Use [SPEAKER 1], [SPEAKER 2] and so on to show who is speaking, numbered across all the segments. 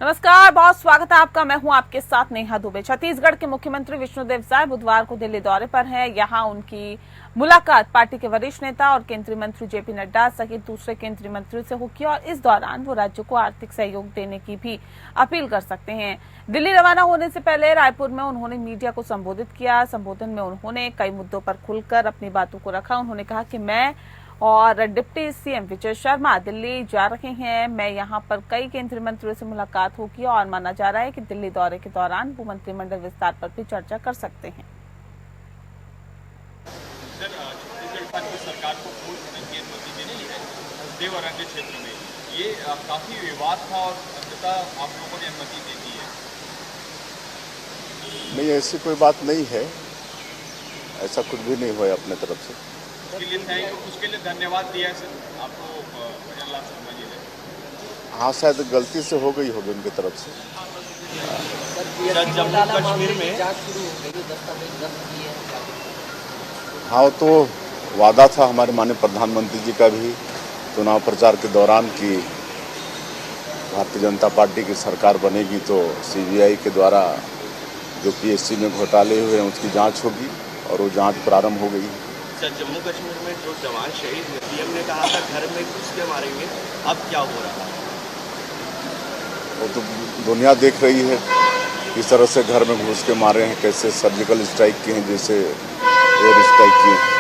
[SPEAKER 1] नमस्कार, बहुत स्वागत है आपका। मैं हूं आपके साथ नेहा दुबे। छत्तीसगढ़ के मुख्यमंत्री विष्णुदेव साय बुधवार को दिल्ली दौरे पर हैं। यहां उनकी मुलाकात पार्टी के वरिष्ठ नेता और केंद्रीय मंत्री जेपी नड्डा सहित दूसरे केंद्रीय मंत्रियों से होगी और इस दौरान वो राज्य को आर्थिक सहयोग देने की भी अपील कर सकते हैं। दिल्ली रवाना होने से पहले रायपुर में उन्होंने मीडिया को संबोधित किया। संबोधन में उन्होंने कई मुद्दों पर खुलकर अपनी बातों को रखा। उन्होंने कहा कि मैं और डिप्टी सीएम विजय शर्मा दिल्ली जा रहे हैं। मैं यहां पर कई केंद्रीय मंत्रियों से मुलाकात होगी और माना जा रहा है कि दिल्ली दौरे के दौरान वो मंत्रिमंडल विस्तार पर भी चर्चा कर सकते हैं।
[SPEAKER 2] छत्तीसगढ़ सरकार को पूर्ण अनुमति दे दी है देव और अन्य क्षेत्र में, ये काफी विवाद था और अंततः आप लोगों ने अनुमति दे दी है।
[SPEAKER 3] नहीं, ऐसी कोई बात नहीं है, ऐसा कुछ भी नहीं हुआ अपने तरफ से।
[SPEAKER 2] उसके लिए धन्यवाद दिया है सर आपको भजनलाल शर्मा जी ने।
[SPEAKER 3] हाँ, शायद गलती से हो गई होगी उनकी तरफ से।
[SPEAKER 2] जम्मू कश्मीर में
[SPEAKER 3] हाँ, वो तो वादा था हमारे माननीय प्रधानमंत्री जी का भी चुनाव प्रचार के दौरान कि भारतीय जनता पार्टी की सरकार बनेगी तो सीबीआई के द्वारा जो पीएससी में घोटाले हुए हैं उसकी जांच होगी और वो जांच प्रारंभ हो गई।
[SPEAKER 4] जम्मू कश्मीर में जो जवान शहीद हुए, पीएम ने कहा था घर में घुस के मारेंगे, अब क्या हो रहा है?
[SPEAKER 3] वो तो दुनिया देख रही है किस तरह से घर में घुस के मारे हैं, कैसे सर्जिकल स्ट्राइक किए हैं, जैसे एयर स्ट्राइक किए हैं।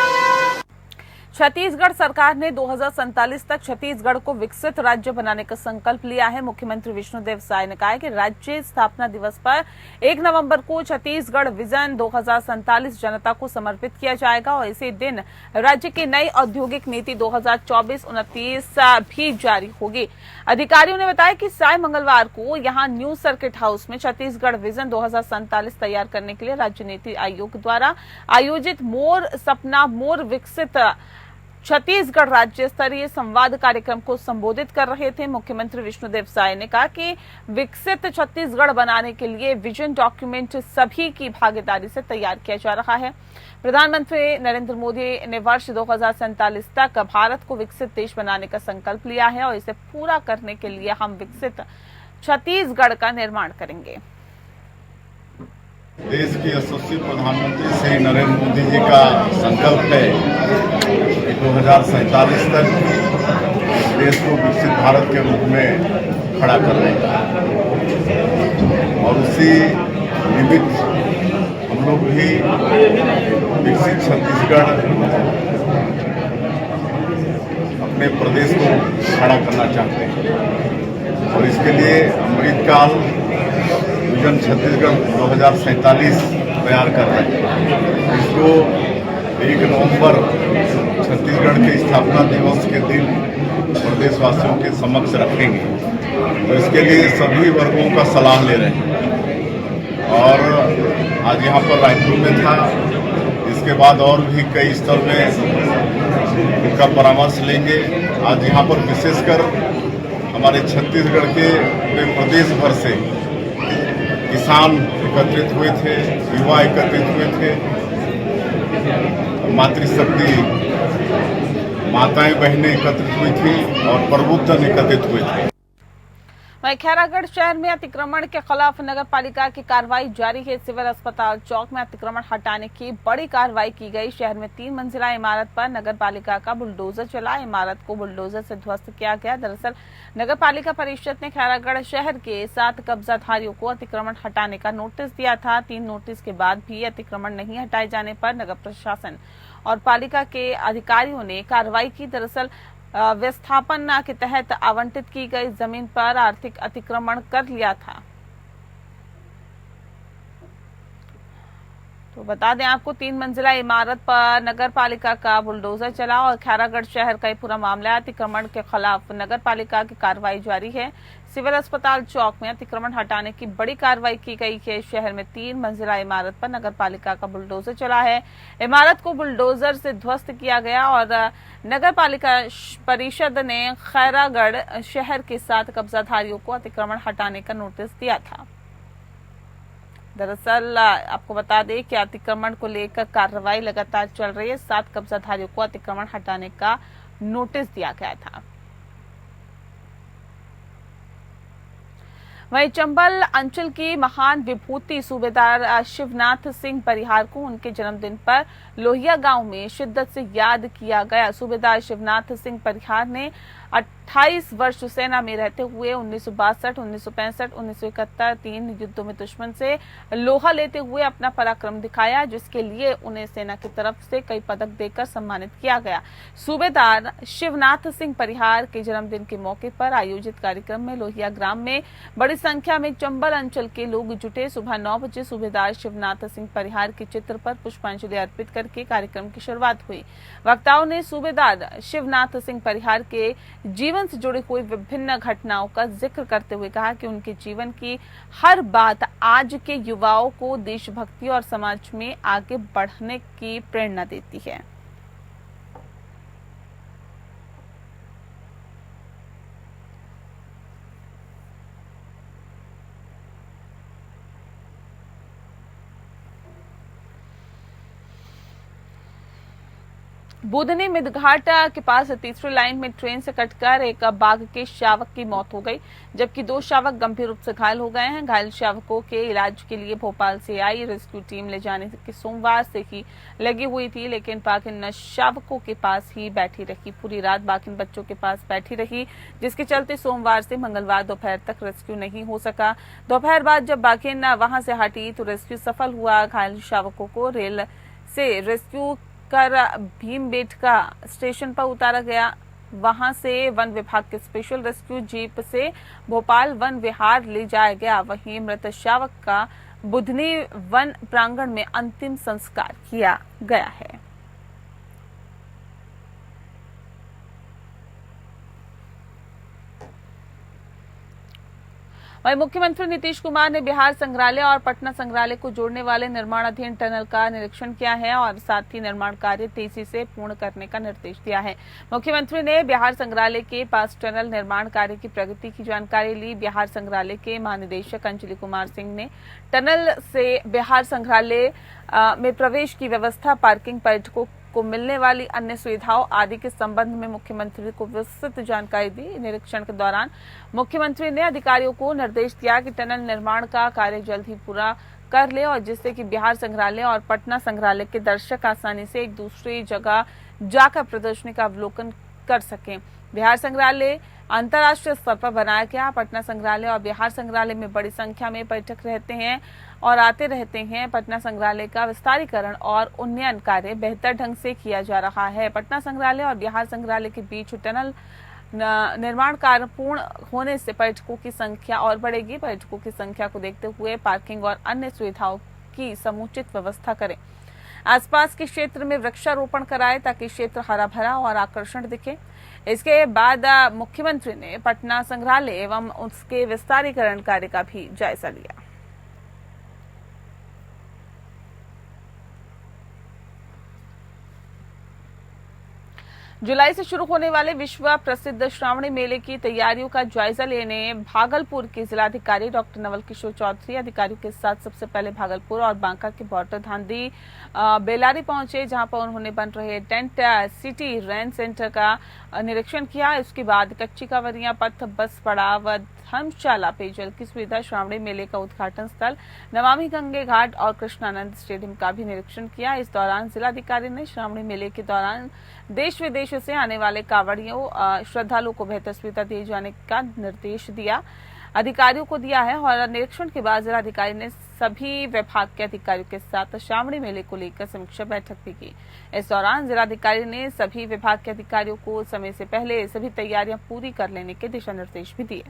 [SPEAKER 1] छत्तीसगढ़ सरकार ने 2047 तक छत्तीसगढ़ को विकसित राज्य बनाने का संकल्प लिया है। मुख्यमंत्री विष्णुदेव साय ने कहा है कि राज्य स्थापना दिवस पर 1 नवंबर को छत्तीसगढ़ विजन 2047 जनता को समर्पित किया जाएगा और इसी दिन राज्य की नई औद्योगिक नीति 2024-29 भी जारी होगी। अधिकारियों ने बताया कि साय मंगलवार को यहां न्यू सर्किट हाउस में छत्तीसगढ़ विजन 2047 तैयार करने के लिए राज्य नीति आयोग द्वारा आयोजित मोर सपना मोर विकसित छत्तीसगढ़ राज्य स्तरीय संवाद कार्यक्रम को संबोधित कर रहे थे। मुख्यमंत्री विष्णुदेव साय ने कहा कि विकसित छत्तीसगढ़ बनाने के लिए विजन डॉक्यूमेंट सभी की भागीदारी से तैयार किया जा रहा है। प्रधानमंत्री नरेंद्र मोदी ने वर्ष 2047 तक भारत को विकसित देश बनाने का संकल्प लिया है और इसे पूरा करने के लिए हम विकसित छत्तीसगढ़ का निर्माण करेंगे।
[SPEAKER 3] देश के यशस्वी प्रधानमंत्री श्री नरेंद्र मोदी जी का संकल्प है कि 2047 तक देश को विकसित भारत के रूप में खड़ा कर रहे हैं और उसी निमित्त हम लोग भी विकसित छत्तीसगढ़ अपने प्रदेश को खड़ा करना चाहते हैं और इसके लिए अमृतकाल विजन छत्तीसगढ़ 2047 तैयार कर रहे हैं। इसको 1 नवंबर छत्तीसगढ़ के स्थापना दिवस के दिन प्रदेशवासियों के समक्ष रखेंगे। तो इसके लिए सभी वर्गों का सलाह ले रहे हैं और आज यहाँ पर रायपुर में था, इसके बाद और भी कई स्तर में उनका परामर्श लेंगे। आज यहाँ पर विशेषकर हमारे छत्तीसगढ़ के पूरे प्रदेश भर से किसान एकत्रित हुए थे, युवा एकत्रित हुए थे, मातृशक्ति माताएं बहनें एकत्रित हुई थी और प्रबुद्धजन एकत्रित हुए थे।
[SPEAKER 1] वहीं खैरागढ़ शहर में अतिक्रमण के खिलाफ नगर पालिका की कार्रवाई जारी है। सिविल अस्पताल चौक में अतिक्रमण हटाने की बड़ी कार्रवाई की गई। शहर में 3 मंजिला इमारत पर नगर पालिका का बुलडोजर चला। इमारत को बुलडोजर से ध्वस्त किया गया। दरअसल नगर पालिका परिषद ने खैरागढ़ शहर के 7 कब्जाधारियों को अतिक्रमण हटाने का नोटिस दिया था। 3 नोटिस के बाद भी अतिक्रमण नहीं हटाए जाने पर नगर प्रशासन और पालिका के अधिकारियों ने कार्रवाई की। दरअसल विस्थापन के तहत आवंटित की गई जमीन पर आर्थिक अतिक्रमण कर लिया था। तो बता दें आपको, 3 मंजिला इमारत पर नगर पालिका का बुलडोजर चला और खैरागढ़ शहर का पूरा मामला अतिक्रमण के खिलाफ नगर पालिका की कार्रवाई जारी है। सिविल अस्पताल चौक में अतिक्रमण हटाने की बड़ी कार्रवाई की गई है। शहर में 3 मंजिला इमारत पर नगर पालिका का बुलडोजर चला है। इमारत को बुलडोजर से ध्वस्त किया गया और नगर पालिका परिषद ने खैरागढ़ शहर के 7 कब्जाधारियों को अतिक्रमण हटाने का नोटिस दिया था। दरअसल आपको बता दें कि अतिक्रमण को लेकर कार्रवाई लगातार चल रही है। 7 कब्जाधारियों को अतिक्रमण हटाने का नोटिस दिया गया था। वहीं चंबल अंचल की महान विभूति सूबेदार शिवनाथ सिंह परिहार को उनके जन्मदिन पर लोहिया गांव में शिद्दत से याद किया गया। सूबेदार शिवनाथ सिंह परिहार ने 28 वर्ष सेना में रहते हुए 1962, 1965, 1971 तीन युद्धों में दुश्मन से लोहा लेते हुए अपना पराक्रम दिखाया, जिसके लिए उन्हें सेना की तरफ से कई पदक देकर सम्मानित किया गया। सूबेदार शिवनाथ सिंह परिहार के जन्मदिन के मौके पर आयोजित कार्यक्रम में लोहिया ग्राम में बड़ी संख्या में चंबल अंचल के लोग जुटे। सुबह 9 बजे सूबेदार शिवनाथ सिंह परिहार के चित्र पर पुष्पांजलि अर्पित करके कार्यक्रम की शुरुआत हुई। वक्ताओं ने सूबेदार शिवनाथ सिंह परिहार के जीवन से जुड़ी हुई विभिन्न घटनाओं का जिक्र करते हुए कहा कि उनके जीवन की हर बात आज के युवाओं को देशभक्ति और समाज में आगे बढ़ने की प्रेरणा देती है। बुधनी मिदघाट के पास तीसरी लाइन में ट्रेन से कटकर एक बाघ के शावक की मौत हो गई, जबकि 2 शावक गंभीर रूप से घायल हो गए हैं। घायल शावकों के इलाज के लिए भोपाल से आई रेस्क्यू टीम ले जाने की सोमवार से ही लगी हुई थी, लेकिन बाघिन शावकों के पास ही बैठी रही। पूरी रात बाघिन बच्चों के पास बैठी रही, जिसके चलते सोमवार से मंगलवार दोपहर तक रेस्क्यू नहीं हो सका। दोपहर बाद जब बाघिन वहां से हटी तो रेस्क्यू सफल हुआ। घायल शावकों को रेल से रेस्क्यू कर भीमबेटका स्टेशन पर उतारा गया। वहां से वन विभाग के स्पेशल रेस्क्यू जीप से भोपाल वन विहार ले जाया गया। वहीं मृत शावक का बुधनी वन प्रांगण में अंतिम संस्कार किया गया है। वहीं मुख्यमंत्री नीतीश कुमार ने बिहार संग्रहालय और पटना संग्रहालय को जोड़ने वाले निर्माणाधीन टनल का निरीक्षण किया है और साथ ही निर्माण कार्य तेजी से पूर्ण करने का निर्देश दिया है। मुख्यमंत्री ने बिहार संग्रहालय के पास टनल निर्माण कार्य की प्रगति की जानकारी ली। बिहार संग्रहालय के महानिदेशक अंजलि कुमार सिंह ने टनल से बिहार संग्रहालय में प्रवेश की व्यवस्था, पार्किंग, पर्यटकों को मिलने वाली अन्य सुविधाओं आदि के संबंध में मुख्यमंत्री को विस्तृत जानकारी दी। निरीक्षण के दौरान मुख्यमंत्री ने अधिकारियों को निर्देश दिया कि टनल निर्माण का कार्य जल्द ही पूरा कर ले और जिससे कि बिहार संग्रहालय और पटना संग्रहालय के दर्शक आसानी से एक दूसरी जगह जाकर प्रदर्शनी का अवलोकन कर सकें। बिहार संग्रहालय अंतर्राष्ट्रीय स्तर पर बनाया गया। पटना संग्रहालय और बिहार संग्रहालय में बड़ी संख्या में पर्यटक रहते हैं और आते रहते हैं। पटना संग्रहालय का विस्तारीकरण और उन्नयन कार्य बेहतर ढंग से किया जा रहा है। पटना संग्रहालय और बिहार संग्रहालय के बीच टनल निर्माण कार्य पूर्ण होने से पर्यटकों की संख्या और बढ़ेगी। पर्यटकों की संख्या को देखते हुए पार्किंग और अन्य सुविधाओं की समुचित व्यवस्था करें। आसपास के क्षेत्र में वृक्षारोपण कराएं ताकि क्षेत्र हरा भरा और आकर्षण दिखे। इसके बाद मुख्यमंत्री ने पटना संग्रहालय एवं उसके विस्तारीकरण कार्य का भी जायजा लिया। जुलाई से शुरू होने वाले विश्व प्रसिद्ध श्रावणी मेले की तैयारियों का जायजा लेने भागलपुर के जिलाधिकारी डॉक्टर नवल किशोर चौधरी अधिकारियों के साथ सबसे पहले भागलपुर और बांका के बॉर्डर धांधी बेलारी पहुंचे, जहां पर उन्होंने बन रहे टेंट सिटी रेंट सेंटर का निरीक्षण किया। इसके बाद कच्ची कांवरियां पथ, बस पड़ाव, धर्मशाला, पेयजल की सुविधा, श्रावणी मेले का उद्घाटन स्थल, नमामि गंगे घाट और कृष्णानंद स्टेडियम का भी निरीक्षण किया। इस दौरान जिलाधिकारी ने श्रावणी मेले के दौरान देश विदेश से आने वाले कांवड़ियों श्रद्धालुओं को बेहतर सुविधा दिए जाने का निर्देश दिया अधिकारियों को दिया है। और निरीक्षण के बाद जिलाधिकारी ने सभी विभाग के अधिकारियों के साथ श्रावणी मेले को लेकर समीक्षा बैठक भी की। इस दौरान जिलाधिकारी ने सभी विभाग के अधिकारियों को समय से पहले सभी तैयारियां पूरी कर लेने के दिशा निर्देश भी दिए।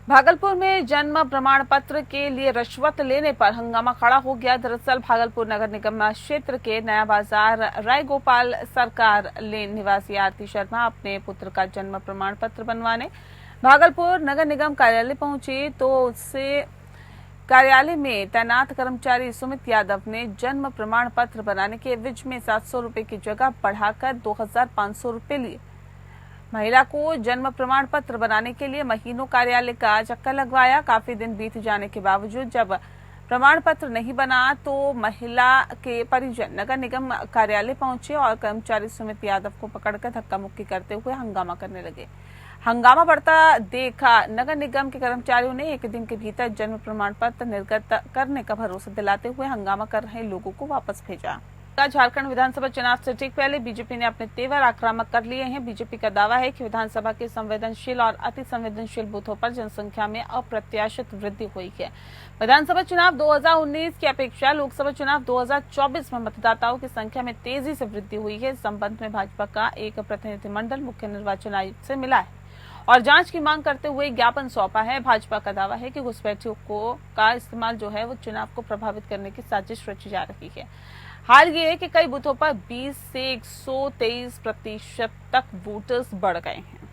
[SPEAKER 1] भागलपुर में जन्म प्रमाण पत्र के लिए रिश्वत लेने पर हंगामा खड़ा हो गया। दरअसल भागलपुर नगर निगम क्षेत्र के नया बाजार राय गोपाल सरकार लेन निवासी आरती शर्मा अपने पुत्र का जन्म प्रमाण पत्र बनवाने भागलपुर नगर निगम कार्यालय पहुंची तो उससे कार्यालय में तैनात कर्मचारी सुमित यादव ने जन्म प्रमाण पत्र बनाने के एवज में 700 रुपए की जगह बढ़ाकर 2500 रुपए लिए। महिला को जन्म प्रमाण पत्र बनाने के लिए महीनों कार्यालय का चक्कर लगवाया। काफी दिन बीत जाने के बावजूद जब प्रमाण पत्र नहीं बना तो महिला के परिजन नगर निगम कार्यालय पहुंचे और कर्मचारी सुमित यादव को पकड़कर धक्का मुक्की करते हुए हंगामा करने लगे। हंगामा बढ़ता देखा नगर निगम के कर्मचारियों ने एक दिन के भीतर जन्म प्रमाण पत्र निर्गत करने का भरोसा दिलाते हुए हंगामा कर रहे लोगों को वापस भेजा। झारखंड विधानसभा चुनाव से ठीक पहले बीजेपी ने अपने तेवर आक्रामक कर लिए हैं। बीजेपी का दावा है कि विधानसभा के संवेदनशील और अति संवेदनशील बूथों पर जनसंख्या में अप्रत्याशित वृद्धि हुई है। विधानसभा चुनाव 2019 की अपेक्षा लोकसभा चुनाव 2024 में मतदाताओं की संख्या में तेजी से वृद्धि हुई है। इस संबंध में भाजपा का एक प्रतिनिधिमंडल मुख्य निर्वाचन आयुक्त से मिला है और जांच की मांग करते हुए ज्ञापन सौंपा है। भाजपा का दावा है कि घुसपैठियों का इस्तेमाल जो है वो चुनाव को प्रभावित करने की साजिश रची जा रही है। हाल ये है कि कई बूथों पर 20 से 123% तक वोटर्स बढ़ गए हैं।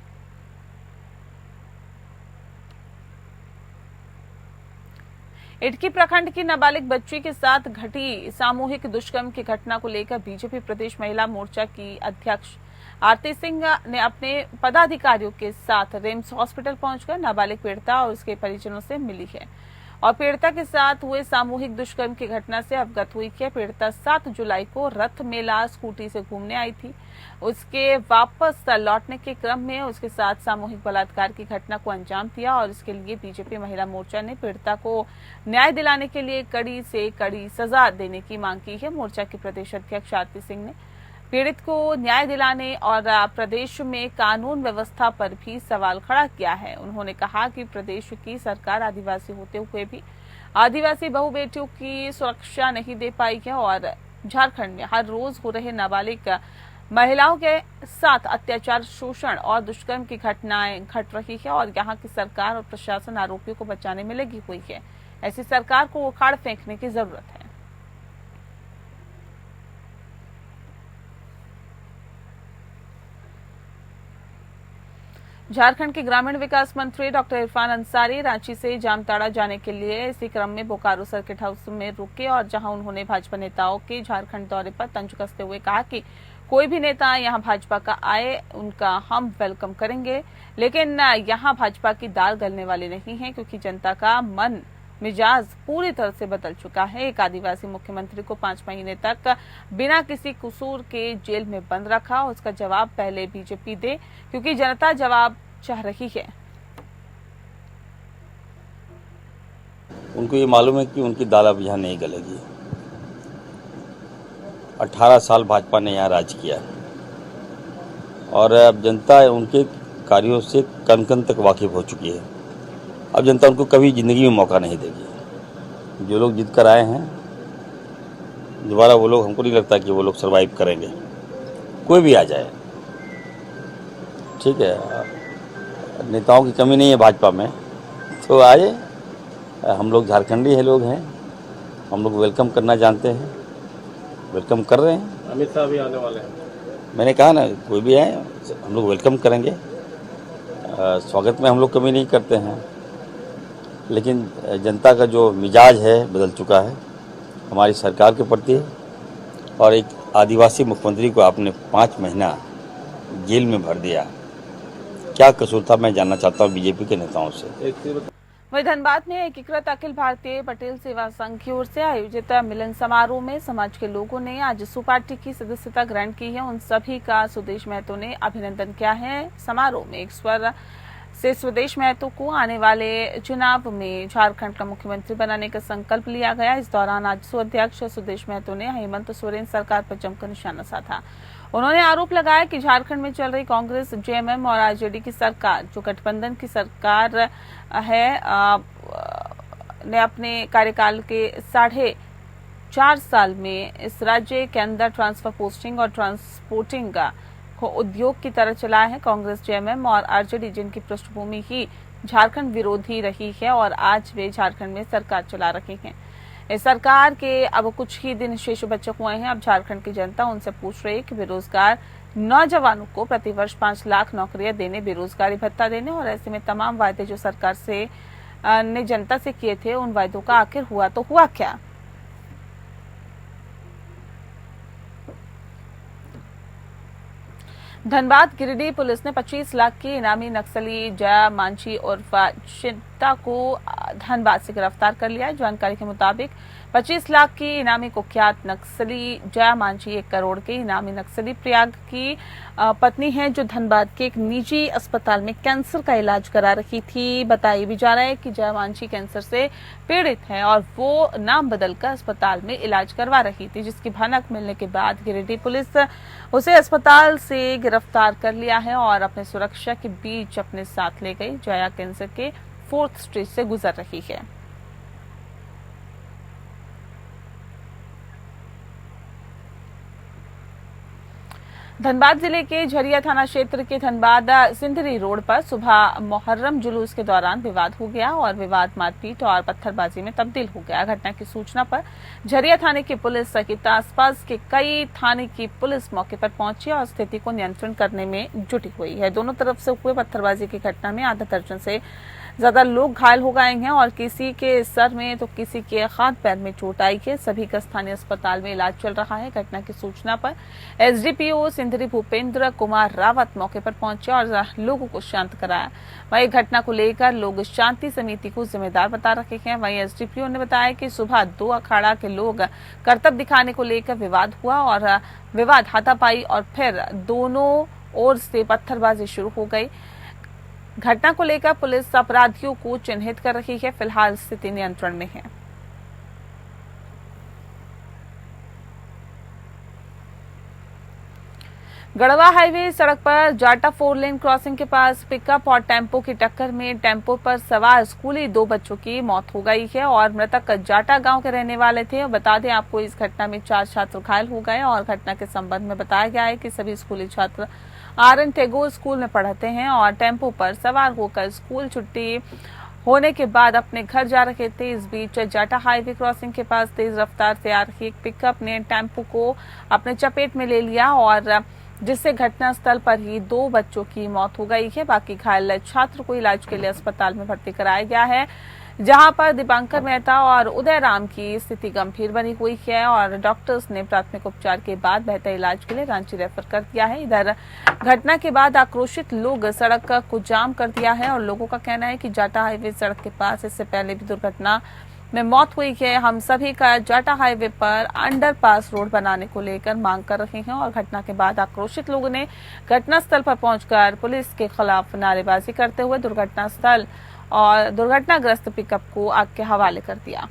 [SPEAKER 1] इटकी प्रखंड की नाबालिग बच्ची के साथ घटी सामूहिक दुष्कर्म की घटना को लेकर बीजेपी प्रदेश महिला मोर्चा की अध्यक्ष आरती सिंह ने अपने पदाधिकारियों के साथ रिम्स हॉस्पिटल पहुंचकर नाबालिग पीड़िता और उसके परिजनों से मिली है और पीड़िता के साथ हुए सामूहिक दुष्कर्म की घटना से अवगत हुई है। पीड़िता 7 जुलाई को रथ मेला स्कूटी से घूमने आई थी। उसके वापस लौटने के क्रम में उसके साथ सामूहिक बलात्कार की घटना को अंजाम दिया और इसके लिए बीजेपी महिला मोर्चा ने पीड़िता को न्याय दिलाने के लिए कड़ी से कड़ी सजा देने की मांग की है। मोर्चा के प्रदेश अध्यक्ष आरती सिंह ने पीड़ित को न्याय दिलाने और प्रदेश में कानून व्यवस्था पर भी सवाल खड़ा किया है। उन्होंने कहा कि प्रदेश की सरकार आदिवासी होते हुए भी आदिवासी बहु बेटियों की सुरक्षा नहीं दे पाई है और झारखंड में हर रोज हो रहे नाबालिग महिलाओं के साथ अत्याचार, शोषण और दुष्कर्म की घटनाएं घट रही है और यहाँ की सरकार और प्रशासन आरोपियों को बचाने में लगी हुई है। ऐसी सरकार को उखाड़ फेंकने की जरूरत है। झारखंड के ग्रामीण विकास मंत्री डॉक्टर इरफान अंसारी रांची से जामताड़ा जाने के लिए इसी क्रम में बोकारो सर्किट हाउस में रुके और जहां उन्होंने भाजपा नेताओं के झारखंड दौरे पर तंज कसते हुए कहा कि कोई भी नेता यहां भाजपा का आए उनका हम वेलकम करेंगे, लेकिन यहां भाजपा की दाल गलने वाली नहीं है क्योंकि जनता का मन मिजाज पूरी तरह से बदल चुका है। एक आदिवासी मुख्यमंत्री को 5 महीने तक बिना किसी कसूर के जेल में बंद रखा। उसका जवाब पहले बीजेपी दे क्योंकि जनता जवाब चाह रही है।
[SPEAKER 5] उनको ये मालूम है कि उनकी दाल अब यहाँ नहीं गलेगी। 18 साल भाजपा ने यहाँ राज किया और अब जनता उनके कार्यों से कन कन तक वाकिफ हो चुकी है। अब जनता उनको कभी जिंदगी में मौका नहीं देगी। जो लोग जीत कर आए हैं दोबारा वो लोग, हमको नहीं लगता कि वो लोग सरवाइव करेंगे। कोई भी आ जाए, ठीक है, नेताओं की कमी नहीं है भाजपा में, तो आए। हम लोग झारखंडी है लोग हैं, हम लोग वेलकम करना जानते हैं, वेलकम कर रहे हैं।
[SPEAKER 6] अमित शाह भी आने वाले हैं।
[SPEAKER 5] मैंने कहा ना, कोई भी आए हम लोग वेलकम करेंगे। स्वागत में हम लोग कमी नहीं करते हैं, लेकिन जनता का जो मिजाज है बदल चुका है हमारी सरकार के प्रति। और एक आदिवासी मुख्यमंत्री को आपने 5 महीना जेल में भर दिया, क्या कसूर था? मैं जानना चाहता हूँ बीजेपी के नेताओं से।
[SPEAKER 1] वहीं धनबाद में एकीकृत अखिल भारतीय पटेल सेवा संघ की ओर से आयोजित मिलन समारोह में समाज के लोगों ने आज सू पार्टी की सदस्यता ग्रहण की है। उन सभी का सुदेश महतो ने अभिनंदन किया है। समारोह में एक स्वर से सुदेश महतो को आने वाले चुनाव में झारखंड का मुख्यमंत्री बनाने का संकल्प लिया गया। इस दौरान आजसू अध्यक्ष सुदेश महतो ने हेमंत सोरेन सरकार पर जमकर निशाना साधा। उन्होंने आरोप लगाया कि झारखंड में चल रही कांग्रेस, जेएमएम और आरजेडी की सरकार, जो गठबंधन की सरकार है, ने अपने कार्यकाल के 4.5 साल में इस राज्य के अंदर ट्रांसफर पोस्टिंग और ट्रांसपोर्टिंग को उद्योग की तरह चलाया है। कांग्रेस, जेएमएम और आरजेडी जिनकी पृष्ठभूमि ही झारखंड विरोधी रही है और आज वे झारखंड में सरकार चला रही हैं। इस सरकार के अब कुछ ही दिन शेष बचे हुए हैं। अब झारखंड की जनता उनसे पूछ रही है कि बेरोजगार नौजवानों को प्रतिवर्ष 5 लाख नौकरियां देने, बेरोजगारी भत्ता देने और ऐसे में तमाम वायदे जो सरकार से ने जनता से किए थे, उन वायदों का आखिर हुआ तो हुआ क्या? धनबाद गिरिडीह पुलिस ने 25 लाख की इनामी नक्सली जया मांझी उर्फ चिंता को धनबाद से गिरफ्तार कर लिया है। जानकारी के मुताबिक 25 लाख की इनामी कुख्यात नक्सली जया मांझी 1 करोड़ के इनामी नक्सली प्रयाग की पत्नी है, जो धनबाद के एक निजी अस्पताल में कैंसर का इलाज करा रही थी। बताया भी जा रहा है कि जया मांझी कैंसर से पीड़ित है और वो नाम बदलकर अस्पताल में इलाज करवा रही थी, जिसकी भनक मिलने के बाद गिरिडीह पुलिस उसे अस्पताल से गिरफ्तार कर लिया है और अपने सुरक्षा के बीच अपने साथ ले गई। जया कैंसर के 4th स्टेज से गुजर रही है। धनबाद जिले के झरिया थाना क्षेत्र के धनबाद सिंधरी रोड पर सुबह मुहर्रम जुलूस के दौरान विवाद हो गया और विवाद मारपीट और पत्थरबाजी में तब्दील हो गया। घटना की सूचना पर झरिया थाने की पुलिस सहित आसपास के कई थाने की पुलिस मौके पर पहुंची और स्थिति को नियंत्रण करने में जुटी हुई है। दोनों तरफ से हुए पत्थरबाजी की घटना में आधा दर्जन से ज्यादा लोग घायल हो गए हैं और किसी के सर में तो किसी के हाथ पैर में चोट आई है। सभी का स्थानीय अस्पताल में इलाज चल रहा है। घटना की सूचना पर एसडीपीओ सिंधरी भूपेंद्र कुमार रावत मौके पर पहुंचे और लोगों को शांत कराया। वहीं घटना को लेकर लोग शांति समिति को जिम्मेदार बता रहे हैं। वहीं एसडीपीओ ने बताया कि सुबह 2 अखाड़ा के लोग करतब दिखाने को लेकर विवाद हुआ और विवाद हाथापाई और फिर दोनों ओर से पत्थरबाजी शुरू हो गई। घटना को लेकर पुलिस अपराधियों को चिन्हित कर रही है। फिलहाल स्थिति नियंत्रण में है। गढ़वा हाईवे सड़क पर जाटा 4 लेन क्रॉसिंग के पास पिकअप और टेम्पो की टक्कर में टेम्पो पर सवार स्कूली 2 बच्चों की मौत हो गई है और मृतक जाटा गांव के रहने वाले थे। और बता दें आपको, इस घटना में 4 छात्र घायल हो गए और घटना के संबंध में बताया गया है कि सभी स्कूली छात्र आर.एन. टैगोर स्कूल में पढ़ते हैं और टेम्पो पर सवार होकर स्कूल छुट्टी होने के बाद अपने घर जा रहे थे। इस बीच जाटा हाईवे क्रॉसिंग के पास तेज रफ्तार से आ रही एक पिकअप ने टेम्पो को अपने चपेट में ले लिया और जिससे घटनास्थल पर ही 2 बच्चों की मौत हो गई है। बाकी घायल छात्र को इलाज के लिए अस्पताल में भर्ती कराया गया है, जहां पर दीपांकर मेहता और उदय राम की स्थिति गंभीर बनी हुई है और डॉक्टर्स ने प्राथमिक उपचार के बाद बेहतर इलाज के लिए रांची रेफर कर दिया है। इधर घटना के बाद आक्रोशित लोग सड़क को जाम कर दिया है और लोगों का कहना है कि जाटा हाईवे सड़क के पास इससे पहले भी दुर्घटना में मौत हुई है। हम सभी का जाटा हाईवे पर अंडरपास रोड बनाने को लेकर मांग कर रहे हैं और घटना के बाद आक्रोशित लोगों ने घटनास्थल पर पहुंचकर पुलिस के खिलाफ नारेबाजी करते हुए दुर्घटनास्थल और दुर्घटनाग्रस्त पिकअप को आग के हवाले कर दिया।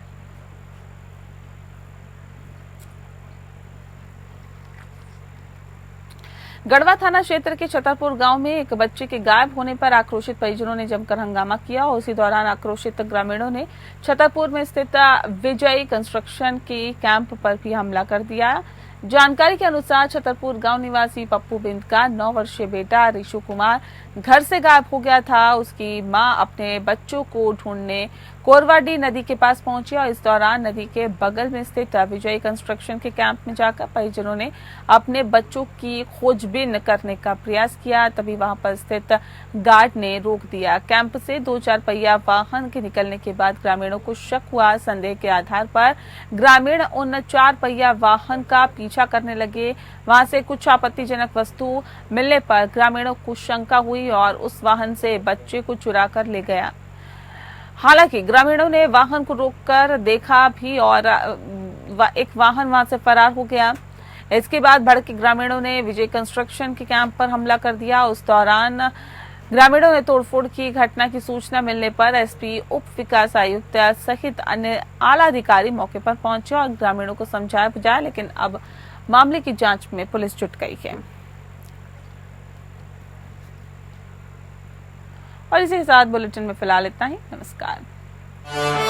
[SPEAKER 1] गढ़वा थाना क्षेत्र के छतरपुर गांव में एक बच्चे के गायब होने पर आक्रोशित परिजनों ने जमकर हंगामा किया और उसी दौरान आक्रोशित ग्रामीणों ने छतरपुर में स्थित विजय कंस्ट्रक्शन के कैंप पर भी हमला कर दिया। जानकारी के अनुसार छतरपुर गांव निवासी पप्पू बिंद का 9 वर्षीय बेटा ऋषु कुमार घर से गायब हो गया था। उसकी मां अपने बच्चों को ढूंढने कोरवाडी नदी के पास पहुंची और इस दौरान नदी के बगल में स्थित विजय कंस्ट्रक्शन के कैंप में जाकर परिजनों ने अपने बच्चों की खोजबीन करने का प्रयास किया। तभी वहां पर स्थित गार्ड ने रोक दिया। कैंप से 2-4 पहिया वाहन के निकलने के बाद ग्रामीणों को शक हुआ। संदेह के आधार पर ग्रामीण उन 4 पहिया वाहन का पीछा करने लगे। वहां से कुछ आपत्तिजनक वस्तु मिलने पर ग्रामीणों को शंका हुई और उस वाहन से बच्चे को चुरा कर ले गया। हालांकि ग्रामीणों ने वाहन को रोककर देखा भी और एक वाहन वहां से फरार हो गया। इसके बाद भड़के ग्रामीणों ने विजय कंस्ट्रक्शन के कैंप पर हमला कर दिया। उस दौरान ग्रामीणों ने तोड़फोड़ की। घटना की सूचना मिलने पर एसपी उप विकास आयुक्त सहित अन्य आला अधिकारी मौके पर पहुंचे और ग्रामीणों को समझाया बुझाया, लेकिन अब मामले की जांच में पुलिस जुट गई है। और इसी के साथ बुलेटिन में फिलहाल इतना ही। नमस्कार।